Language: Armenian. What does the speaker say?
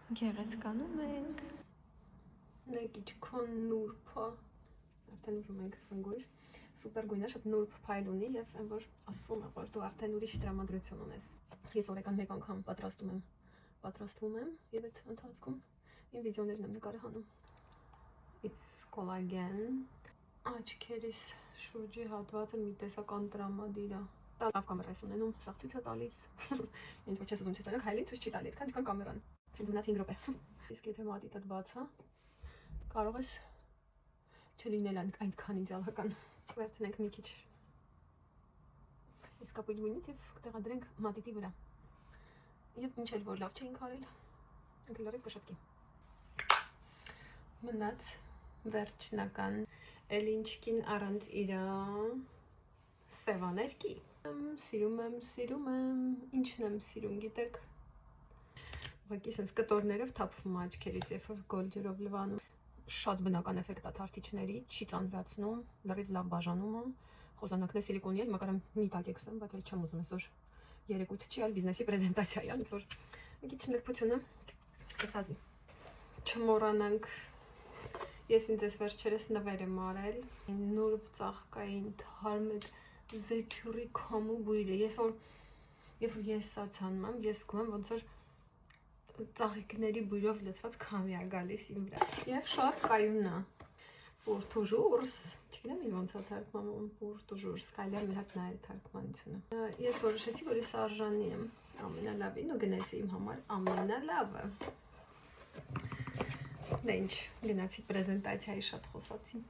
Գեղեցկանում ենք։ Նեկիչ քոն նուրբա։ Արդեն ուզում ենք զնգույր։ Սուպեր գույնը շատ նուրբ փայլ ունի եւ այն որ ասում է որ դու արդեն ուրիշ տրամադրություն ունես։ Ես օրական մեկ անգամ պատրաստվում եմ եւ այդ ընթացքում իմ վիդեոներն եմ նկարահանում։ It's collagen։ Աչքերիս շուրջի հատվածը մի տեսական տրամադիր է։ Լավ կամերա ես ունենում, սաղ ցույց է տալիս։ Ինչ որ չես ուզում ցույց տալ, հայլի ցույց չի տալի, այդքան կամերան։ Գնաց 5 րոպե։ Իսկ եթե մատիտդ բաց է, կարող ես չլինել այնքան իդեալական։ Վերցնենք մի քիչ իսկապույտ գույնից եւ կտեղադրենք մատիտի վրա։ Եվ ինչ էլ որ լավ չէինք արել, ընկերորդ կշտկի։ Մնաց վերջնական էլինչկին առանց իրա սևաներկի։ Սիրում եմ, ինչն եմ սիրում, գիտեք։ Ուղղակի sense կտորներով թափվում աչքերից, երբ որ գոլջերով լվանում։ Շատ բնական էֆեկտ է թարթիչների, չի ծանրացնում, լրիվ լավ բաժանում է։ Խոզանակն է սիլիկոնի է, մակարամ մի տակ եկսեմ, բայց էլ չեմ ուզում այսօր երեկույթ չի, այլ բիզնեսի պրեզենտացիա է, ոնց որ մի քիչ նրբությունը կսազի։ Չմոռանանք, ես ինձ այս վերջերս նվեր եմ արել, նուրբ ծաղկային թարմ զեփյուրի քամու բույրը, երբ որ ես սա ցանում եմ, ես զգում եմ ոնց որ ծաղիկների բույրով լցված քամի է գալիս իմ վրա։ Եվ շատ կայուն է։ Pour toujours, չգիտեմ ոնց է թարգմանում, pour toujours, կարելի է մի հատ նայել թարգմանությունը։ Ես որոշեցի, որ ես արժանի եմ ամենալավին ու գնացի իմ համար ամենալավը։ Դե ինչ, գնացի պրեզենտացիայի շատ խոսացի։